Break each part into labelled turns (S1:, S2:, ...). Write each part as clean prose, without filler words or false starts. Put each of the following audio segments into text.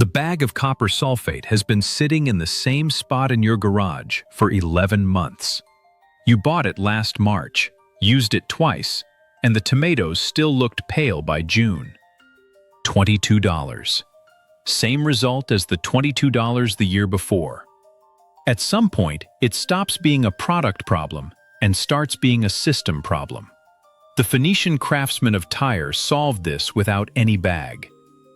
S1: The bag of copper sulfate has been sitting in the same spot in your garage for 11 months. You bought it last March, used it twice, and the tomatoes still looked pale by June. $22. Same result as the $22 the year before. At some point, it stops being a product problem and starts being a system problem. The Phoenician craftsmen of Tyre solved this without any bag,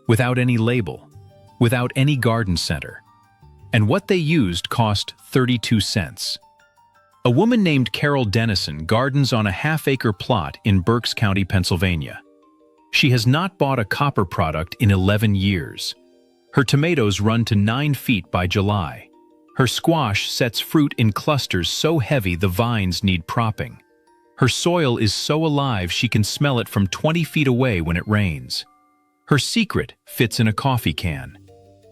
S1: without any label, without any garden center. And what they used cost 32 cents. A woman named Carol Dennison gardens on a half-acre plot in Berks County, Pennsylvania. She has not bought a copper product in 11 years. Her tomatoes run to 9 feet by July. Her squash sets fruit in clusters so heavy the vines need propping. Her soil is so alive she can smell it from 20 feet away when it rains. Her secret fits in a coffee can.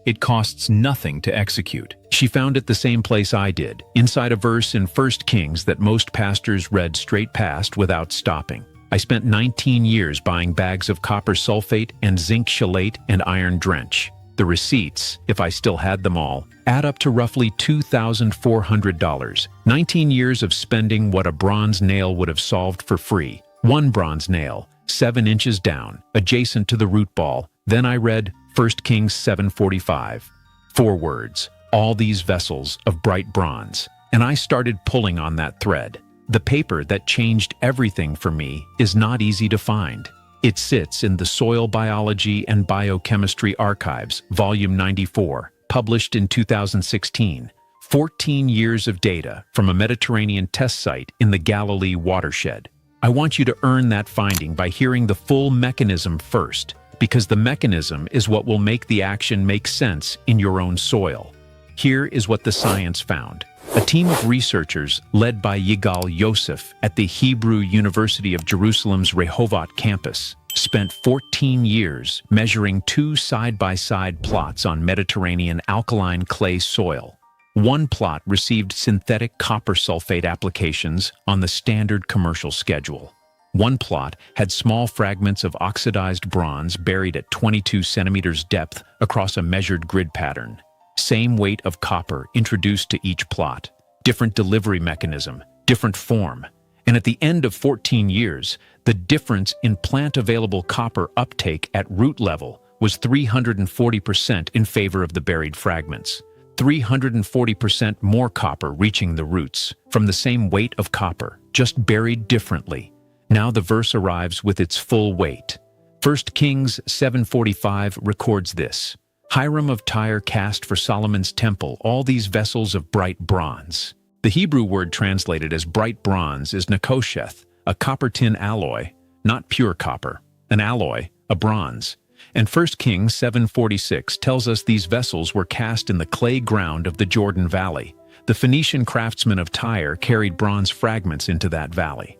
S1: It costs nothing to execute. She found it the same place I did, inside a verse in 1 Kings that most pastors read straight past without stopping. I spent 19 years buying bags of copper sulfate and zinc chelate and iron drench. The receipts, if I still had them all, add up to roughly $2,400. 19 years of spending what a bronze nail would have solved for free. One bronze nail, 7 inches down, adjacent to the root ball. Then I read 1 Kings 7:45. 4 words, all these vessels of bright bronze. And I started pulling on that thread. The paper that changed everything for me is not easy to find. It sits in the Soil Biology and Biochemistry Archives, Volume 94, published in 2016. 14 years of data from a Mediterranean test site in the Galilee watershed. I want you to earn that finding by hearing the full mechanism first, because the mechanism is what will make the action make sense in your own soil. Here is what the science found. A team of researchers led by Yigal Yosef at the Hebrew University of Jerusalem's Rehovot campus spent 14 years measuring 2 side-by-side plots on Mediterranean alkaline clay soil. One plot received synthetic copper sulfate applications on the standard commercial schedule. One plot had small fragments of oxidized bronze buried at 22 centimeters depth across a measured grid pattern. Same weight of copper introduced to each plot. Different delivery mechanism, different form. And at the end of 14 years, the difference in plant-available copper uptake at root level was 340% in favor of the buried fragments. 340% more copper reaching the roots from the same weight of copper, just buried differently. Now the verse arrives with its full weight. 1 Kings 7:45 records this. Hiram of Tyre cast for Solomon's temple all these vessels of bright bronze. The Hebrew word translated as bright bronze is nekosheth, a copper-tin alloy, not pure copper, an alloy, a bronze. And 1 Kings 7:46 tells us these vessels were cast in the clay ground of the Jordan Valley. The Phoenician craftsmen of Tyre carried bronze fragments into that valley.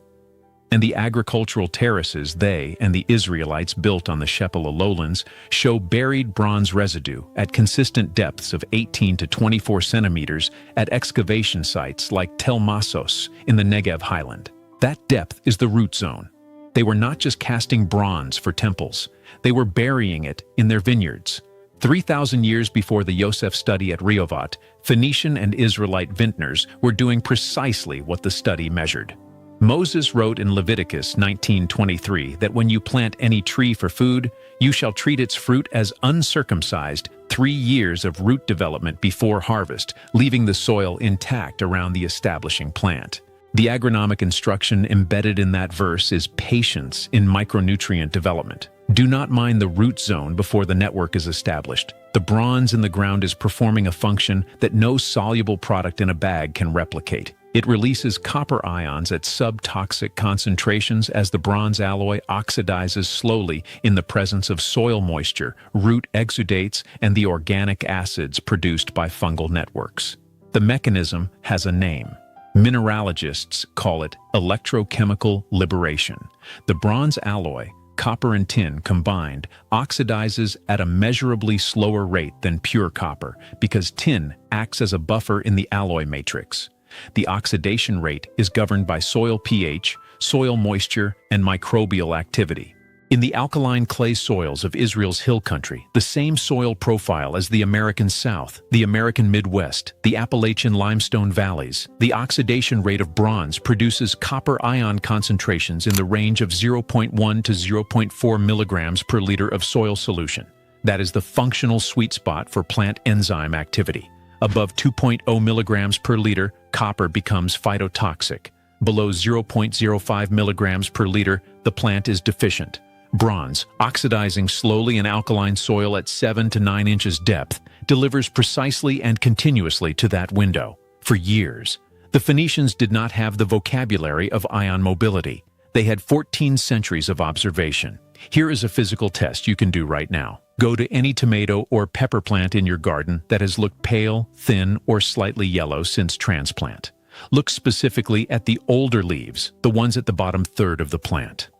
S1: And the agricultural terraces they and the Israelites built on the Shephelah lowlands show buried bronze residue at consistent depths of 18 to 24 centimeters at excavation sites like Tel Massos in the Negev highland. That depth is the root zone. They were not just casting bronze for temples, they were burying it in their vineyards. 3,000 years before the Yosef study at Rehovot, Phoenician and Israelite vintners were doing precisely what the study measured. Moses wrote in Leviticus 19:23 that when you plant any tree for food, you shall treat its fruit as uncircumcised 3 years of root development before harvest, leaving the soil intact around the establishing plant. The agronomic instruction embedded in that verse is patience in micronutrient development. Do not mine the root zone before the network is established. The bronze in the ground is performing a function that no soluble product in a bag can replicate. It releases copper ions at subtoxic concentrations as the bronze alloy oxidizes slowly in the presence of soil moisture, root exudates, and the organic acids produced by fungal networks. The mechanism has a name. Mineralogists call it electrochemical liberation. The bronze alloy, copper and tin combined, oxidizes at a measurably slower rate than pure copper because tin acts as a buffer in the alloy matrix. The oxidation rate is governed by soil pH, soil moisture, and microbial activity. In the alkaline clay soils of Israel's hill country, the same soil profile as the American South, the American Midwest, the Appalachian limestone valleys, the oxidation rate of bronze produces copper ion concentrations in the range of 0.1 to 0.4 milligrams per liter of soil solution. That is the functional sweet spot for plant enzyme activity. Above 2.0 milligrams per liter, copper becomes phytotoxic. Below 0.05 milligrams per liter, the plant is deficient. Bronze, oxidizing slowly in alkaline soil at 7 to 9 inches depth, delivers precisely and continuously to that window. For years, the Phoenicians did not have the vocabulary of ion mobility. They had 14 centuries of observation. Here is a physical test you can do right now. Go to any tomato or pepper plant in your garden that has looked pale, thin, or slightly yellow since transplant. Look specifically at the older leaves, the ones at the bottom third of the plant.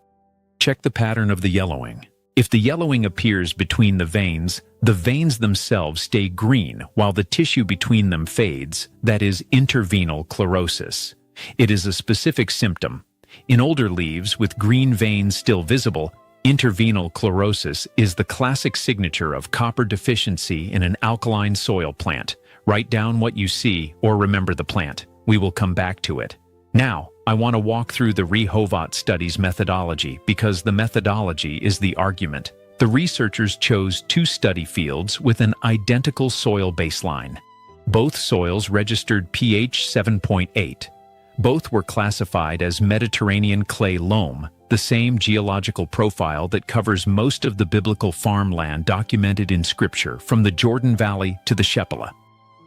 S1: Check the pattern of the yellowing. If the yellowing appears between the veins themselves stay green while the tissue between them fades, that is intervenal chlorosis. It is a specific symptom. In older leaves with green veins still visible, intervenal chlorosis is the classic signature of copper deficiency in an alkaline soil plant. Write down what you see or remember the plant. We will come back to it. Now, I want to walk through the Rehovot study's methodology because the methodology is the argument. The researchers chose 2 study fields with an identical soil baseline. Both soils registered pH 7.8. Both were classified as Mediterranean clay loam, the same geological profile that covers most of the biblical farmland documented in Scripture from the Jordan Valley to the Shephelah.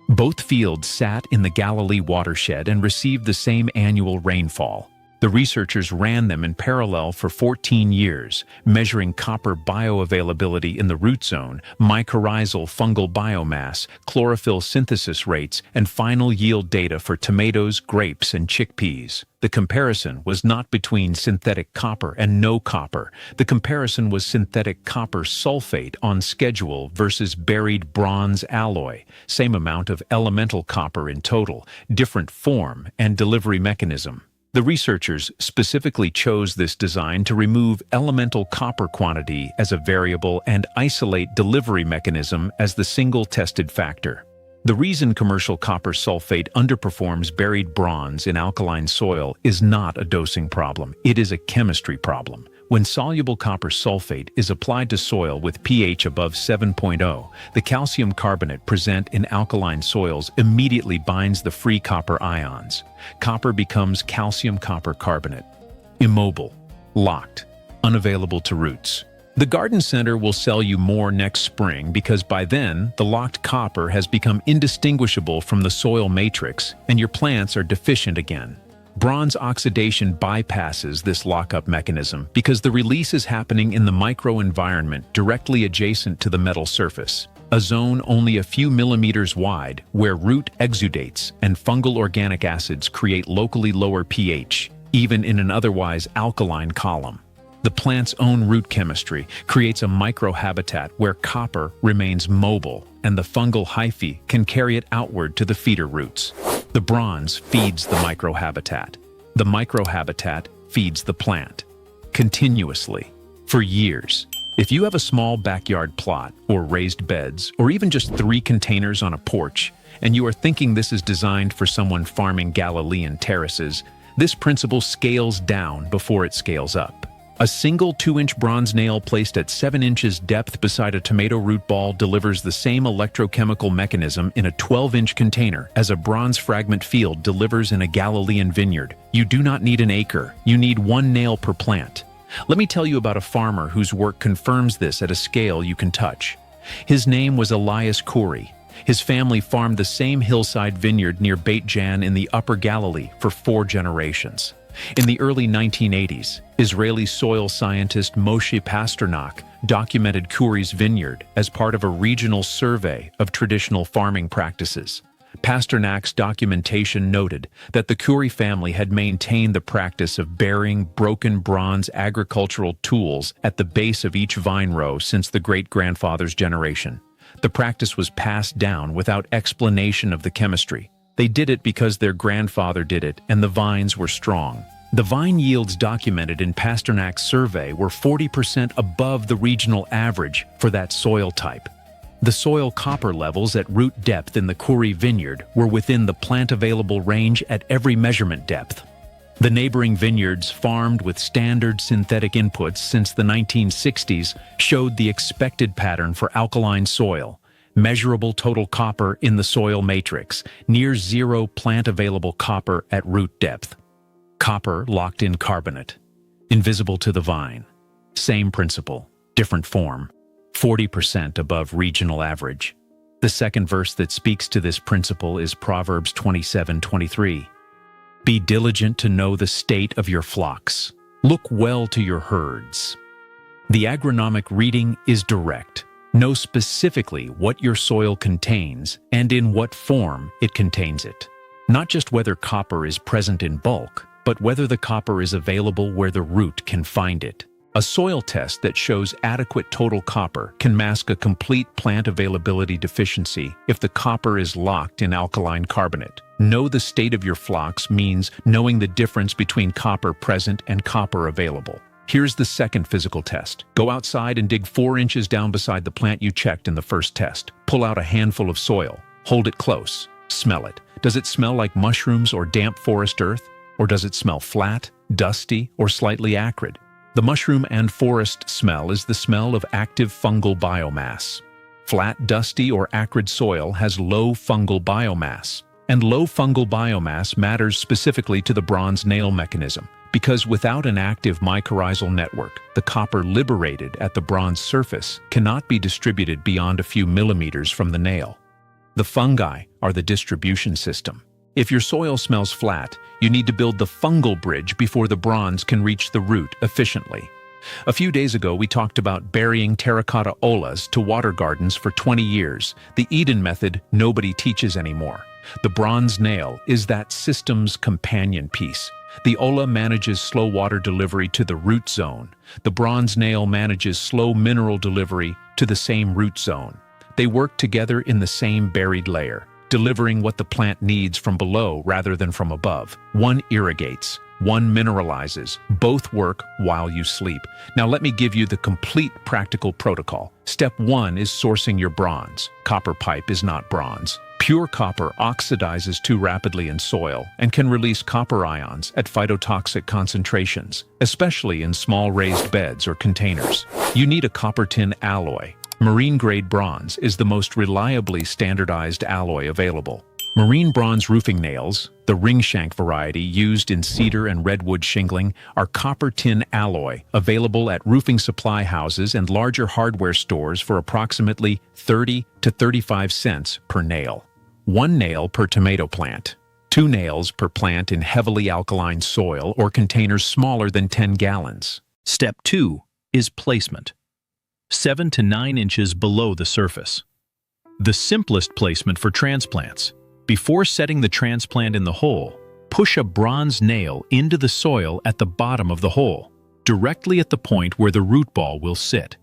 S1: Both fields sat in the Galilee watershed and received the same annual rainfall. The researchers ran them in parallel for 14 years, measuring copper bioavailability in the root zone, mycorrhizal fungal biomass, chlorophyll synthesis rates, and final yield data for tomatoes, grapes, and chickpeas. The comparison was not between synthetic copper and no copper. The comparison was synthetic copper sulfate on schedule versus buried bronze alloy. Same amount of elemental copper in total, different form and delivery mechanism. The researchers specifically chose this design to remove elemental copper quantity as a variable and isolate delivery mechanism as the single tested factor. The reason commercial copper sulfate underperforms buried bronze in alkaline soil is not a dosing problem, it is a chemistry problem. When soluble copper sulfate is applied to soil with pH above 7.0, the calcium carbonate present in alkaline soils immediately binds the free copper ions. Copper becomes calcium copper carbonate. Immobile, locked, unavailable to roots. The garden center will sell you more next spring because by then, the locked copper has become indistinguishable from the soil matrix and your plants are deficient again. Bronze oxidation bypasses this lockup mechanism because the release is happening in the microenvironment directly adjacent to the metal surface, a zone only a few millimeters wide where root exudates and fungal organic acids create locally lower pH, even in an otherwise alkaline column. The plant's own root chemistry creates a microhabitat where copper remains mobile and the fungal hyphae can carry it outward to the feeder roots. The bronze feeds the microhabitat. The microhabitat feeds the plant. Continuously. For years. If you have a small backyard plot, or raised beds, or even just 3 containers on a porch, and you are thinking this is designed for someone farming Galilean terraces, this principle scales down before it scales up. A single 2-inch bronze nail placed at 7 inches depth beside a tomato root ball delivers the same electrochemical mechanism in a 12-inch container as a bronze fragment field delivers in a Galilean vineyard. You do not need an acre. You need 1 nail per plant. Let me tell you about a farmer whose work confirms this at a scale you can touch. His name was Elias Khoury. His family farmed the same hillside vineyard near Beit Jan in the Upper Galilee for 4 generations. In the early 1980s, Israeli soil scientist Moshe Pasternak documented Khoury's vineyard as part of a regional survey of traditional farming practices. Pasternak's documentation noted that the Khoury family had maintained the practice of burying broken bronze agricultural tools at the base of each vine row since the great-grandfather's generation. The practice was passed down without explanation of the chemistry. They did it because their grandfather did it and the vines were strong. The vine yields documented in Pasternak's survey were 40% above the regional average for that soil type. The soil copper levels at root depth in the Kuri vineyard were within the plant-available range at every measurement depth. The neighboring vineyards, farmed with standard synthetic inputs since the 1960s, showed the expected pattern for alkaline soil, measurable total copper in the soil matrix, near zero plant-available copper at root depth. Copper locked in carbonate, invisible to the vine. Same principle, different form, 40% above regional average. The second verse that speaks to this principle is Proverbs 27:23. Be diligent to know the state of your flocks. Look well to your herds. The agronomic reading is direct. Know specifically what your soil contains and in what form it contains it. Not just whether copper is present in bulk, but whether the copper is available where the root can find it. A soil test that shows adequate total copper can mask a complete plant availability deficiency if the copper is locked in alkaline carbonate. Know the state of your flocks means knowing the difference between copper present and copper available. Here's the second physical test. Go outside and dig 4 inches down beside the plant you checked in the first test. Pull out a handful of soil. Hold it close. Smell it. Does it smell like mushrooms or damp forest earth? Or does it smell flat, dusty, or slightly acrid? The mushroom and forest smell is the smell of active fungal biomass. Flat, dusty, or acrid soil has low fungal biomass. And low fungal biomass matters specifically to the bronze nail mechanism, because without an active mycorrhizal network, the copper liberated at the bronze surface cannot be distributed beyond a few millimeters from the nail. The fungi are the distribution system. If your soil smells flat, you need to build the fungal bridge before the bronze can reach the root efficiently. A few days ago, we talked about burying terracotta olas to water gardens for 20 years, the Eden method nobody teaches anymore. The bronze nail is that system's companion piece. The ola manages slow water delivery to the root zone. The bronze nail manages slow mineral delivery to the same root zone. They work together in the same buried layer, delivering what the plant needs from below rather than from above. One irrigates, one mineralizes, both work while you sleep. Now let me give you the complete practical protocol. Step 1 is sourcing your bronze. Copper pipe is not bronze. Pure copper oxidizes too rapidly in soil and can release copper ions at phytotoxic concentrations, especially in small raised beds or containers. You need a copper tin alloy. Marine-grade bronze is the most reliably standardized alloy available. Marine bronze roofing nails, the ring shank variety used in cedar and redwood shingling, are copper tin alloy, available at roofing supply houses and larger hardware stores for approximately 30 to 35 cents per nail. 1 nail per tomato plant. 2 nails per plant in heavily alkaline soil or containers smaller than 10 gallons. Step 2 is placement. 7 to 9 inches below the surface. The simplest placement for transplants. Before setting the transplant in the hole, push a bronze nail into the soil at the bottom of the hole, directly at the point where the root ball will sit.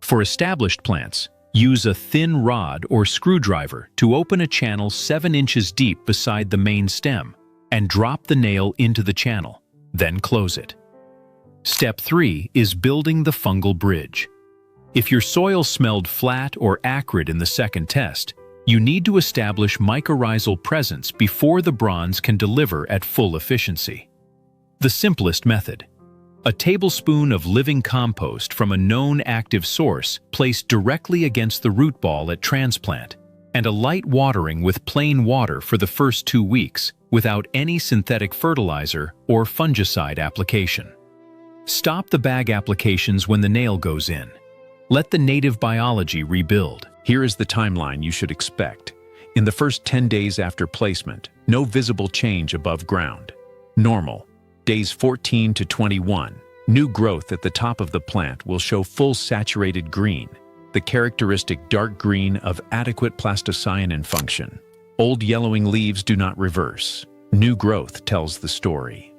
S1: For established plants, use a thin rod or screwdriver to open a channel 7 inches deep beside the main stem and drop the nail into the channel, then close it. Step 3 is building the fungal bridge. If your soil smelled flat or acrid in the second test, you need to establish mycorrhizal presence before the bronze can deliver at full efficiency. The simplest method: a tablespoon of living compost from a known active source placed directly against the root ball at transplant, and a light watering with plain water for the first 2 weeks without any synthetic fertilizer or fungicide application. Stop the bag applications when the nail goes in. Let the native biology rebuild. Here is the timeline you should expect. In the first 10 days after placement, no visible change above ground. Normal, days 14 to 21. New growth at the top of the plant will show full saturated green, the characteristic dark green of adequate plastocyanin function. Old yellowing leaves do not reverse. New growth tells the story.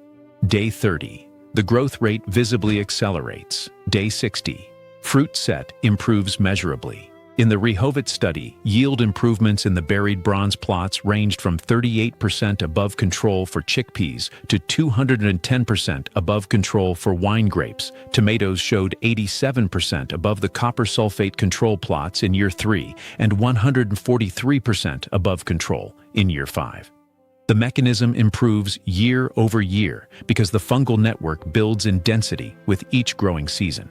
S1: Day 30, the growth rate visibly accelerates. Day 60, fruit set improves measurably. In the Rehovot study, yield improvements in the buried bronze plots ranged from 38% above control for chickpeas to 210% above control for wine grapes. Tomatoes showed 87% above the copper sulfate control plots in year 3 and 143% above control in year 5. The mechanism improves year over year because the fungal network builds in density with each growing season.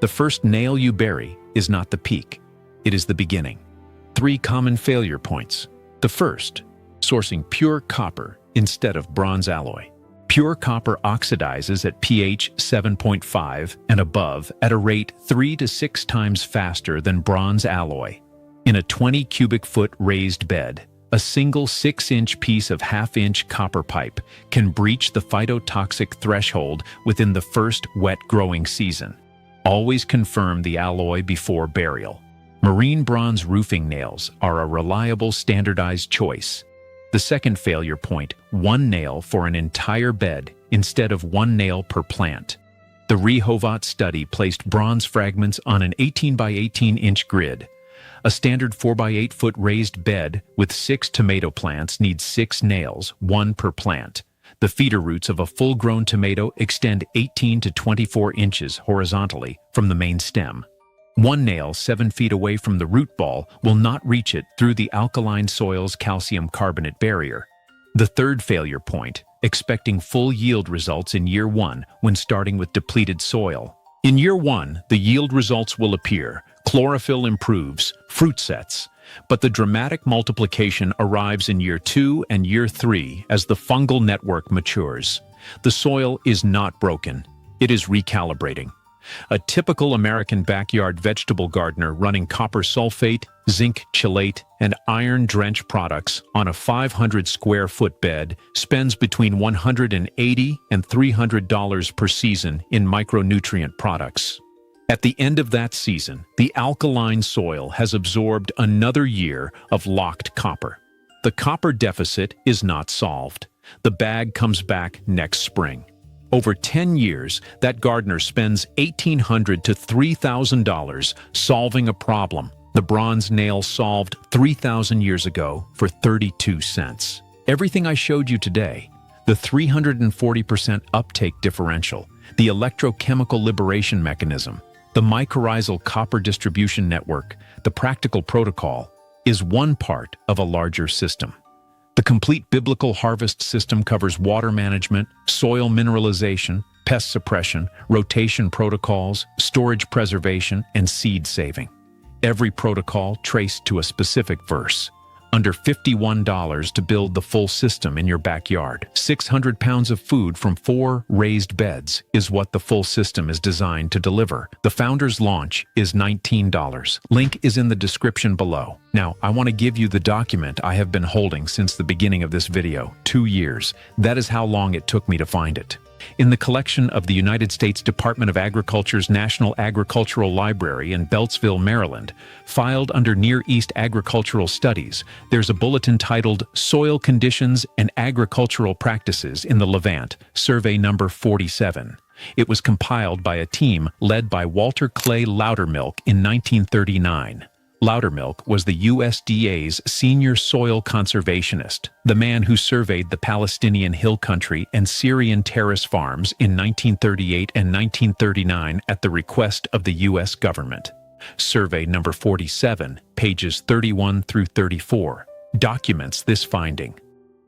S1: The first nail you bury is not the peak. It is the beginning. 3 common failure points. The first, sourcing pure copper instead of bronze alloy. Pure copper oxidizes at pH 7.5 and above at a rate 3 to 6 times faster than bronze alloy. In a 20 cubic foot raised bed, a single 6-inch piece of half-inch copper pipe can breach the phytotoxic threshold within the first wet growing season. Always confirm the alloy before burial. Marine bronze roofing nails are a reliable standardized choice. The second failure point, 1 nail for an entire bed instead of 1 nail per plant. The Rehovot study placed bronze fragments on an 18 by 18 inch grid. A standard 4 by 8 foot raised bed with 6 tomato plants needs 6 nails, 1 per plant. The feeder roots of a full-grown tomato extend 18 to 24 inches horizontally from the main stem. 1 nail 7 feet away from the root ball will not reach it through the alkaline soil's calcium carbonate barrier. The third failure point, expecting full yield results in year 1 when starting with depleted soil. In year 1, the yield results will appear. Chlorophyll improves, fruit sets. But the dramatic multiplication arrives in year 2 and year 3 as the fungal network matures. The soil is not broken. It is recalibrating. A typical American backyard vegetable gardener running copper sulfate, zinc chelate, and iron drench products on a 500 square foot bed spends between $180 and $300 per season in micronutrient products. At the end of that season, the alkaline soil has absorbed another year of locked copper. The copper deficit is not solved. The bag comes back next spring. Over 10 years, that gardener spends $1,800 to $3,000 solving a problem the bronze nail solved 3,000 years ago for 32 cents. Everything I showed you today, the 340% uptake differential, the electrochemical liberation mechanism, the mycorrhizal copper distribution network, the practical protocol, is one part of a larger system. The complete biblical harvest system covers water management, soil mineralization, pest suppression, rotation protocols, storage preservation, and seed saving. Every protocol traced to a specific verse. Under $51 to build the full system in your backyard. 600 pounds of food from 4 raised beds is what the full system is designed to deliver. The Founder's launch is $19. Link is in the description below. Now, I want to give you the document I have been holding since the beginning of this video, 2 years. That is how long it took me to find it. In the collection of the United States Department of Agriculture's National Agricultural Library in Beltsville, Maryland, filed under Near East Agricultural Studies, there's a bulletin titled Soil Conditions and Agricultural Practices in the Levant, survey number 47. It was compiled by a team led by Walter Clay Lowdermilk in 1939. Lowdermilk was the USDA's senior soil conservationist, the man who surveyed the Palestinian hill country and Syrian terrace farms in 1938 and 1939 at the request of the U.S. government. Survey number 47, pages 31 through 34, documents this finding.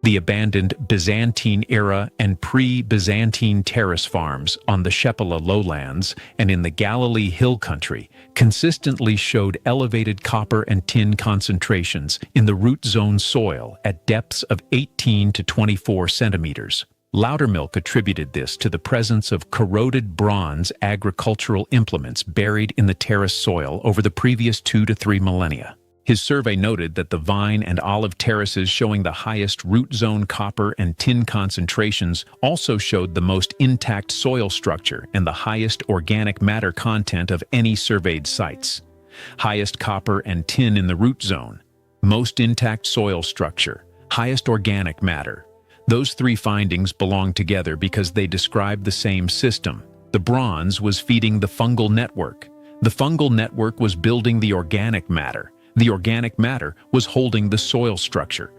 S1: The abandoned Byzantine-era and pre-Byzantine terrace farms on the Shephelah lowlands and in the Galilee hill country consistently showed elevated copper and tin concentrations in the root zone soil at depths of 18 to 24 centimeters. Lowdermilk attributed this to the presence of corroded bronze agricultural implements buried in the terrace soil over the previous 2 to 3 millennia. His survey noted that the vine and olive terraces showing the highest root zone copper and tin concentrations also showed the most intact soil structure and the highest organic matter content of any surveyed sites. Highest copper and tin in the root zone, most intact soil structure, highest organic matter. Those 3 findings belong together because they describe the same system. The bronze was feeding the fungal network. The fungal network was building the organic matter. The organic matter was holding the soil structure.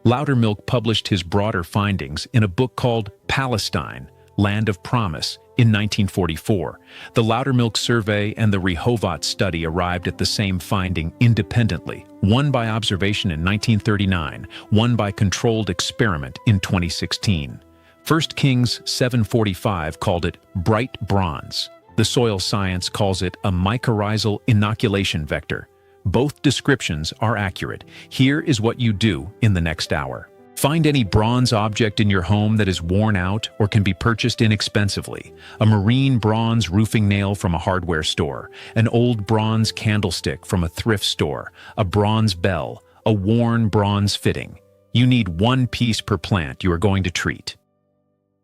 S1: Lowdermilk published his broader findings in a book called Palestine, Land of Promise, in 1944. The Lowdermilk survey and the Rehovot study arrived at the same finding independently, one by observation in 1939, one by controlled experiment in 2016. 1 Kings 7:45 called it bright bronze. The soil science calls it a mycorrhizal inoculation vector. Both descriptions are accurate. Here is what you do in the next hour. Find any bronze object in your home that is worn out or can be purchased inexpensively. A marine bronze roofing nail from a hardware store, an old bronze candlestick from a thrift store, a bronze bell, a worn bronze fitting. You need one piece per plant you are going to treat.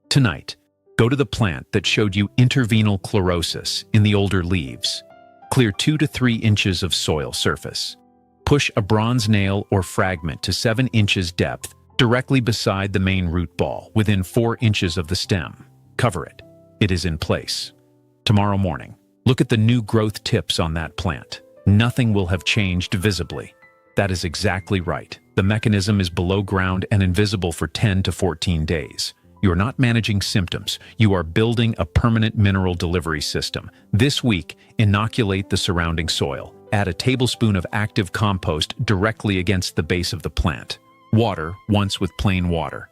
S1: Tonight, go to the plant that showed you intervenal chlorosis in the older leaves. Clear 2 to 3 inches of soil surface. Push a bronze nail or fragment to 7 inches depth directly beside the main root ball, within 4 inches of the stem. Cover it. It is in place. Tomorrow morning, look at the new growth tips on that plant. Nothing will have changed visibly. That is exactly right. The mechanism is below ground and invisible for 10 to 14 days. You are not managing symptoms. You are building a permanent mineral delivery system. This week, inoculate the surrounding soil. Add a tablespoon of active compost directly against the base of the plant. Water once with plain water.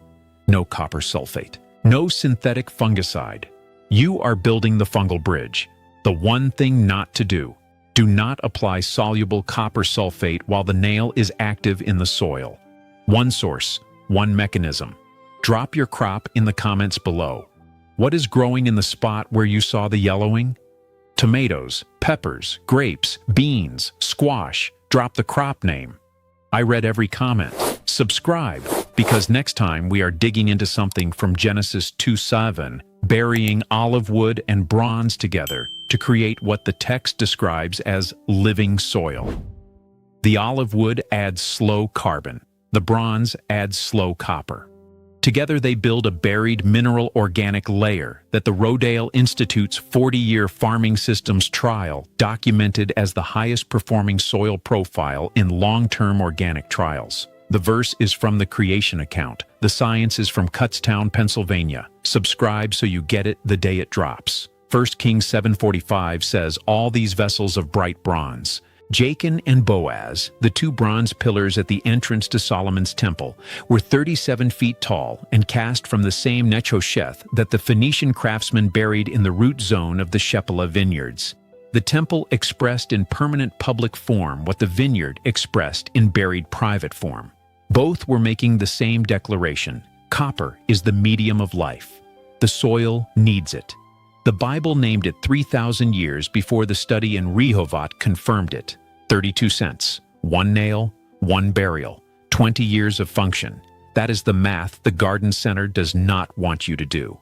S1: No copper sulfate. No synthetic fungicide. You are building the fungal bridge. The one thing not to do. Do not apply soluble copper sulfate while the nail is active in the soil. One source, one mechanism. Drop your crop in the comments below. What is growing in the spot where you saw the yellowing? Tomatoes, peppers, grapes, beans, squash. Drop the crop name. I read every comment. Subscribe, because next time we are digging into something from Genesis 2:7, burying olive wood and bronze together to create what the text describes as living soil. The olive wood adds slow carbon. The bronze adds slow copper. Together they build a buried mineral organic layer that the Rodale Institute's 40-year farming systems trial documented as the highest performing soil profile in long-term organic trials. The verse is from the creation account. The science is from Kutztown, Pennsylvania. Subscribe so you get it the day it drops. 1 Kings 7:45 says, all these vessels of bright bronze. Jachin and Boaz, the 2 bronze pillars at the entrance to Solomon's temple, were 37 feet tall and cast from the same Nechosheth that the Phoenician craftsmen buried in the root zone of the Shephelah vineyards. The temple expressed in permanent public form what the vineyard expressed in buried private form. Both were making the same declaration. Copper is the medium of life. The soil needs it. The Bible named it 3,000 years before the study in Rehovot confirmed it. 32 cents, 1 nail, 1 burial, 20 years of function. That is the math the Garden Center does not want you to do.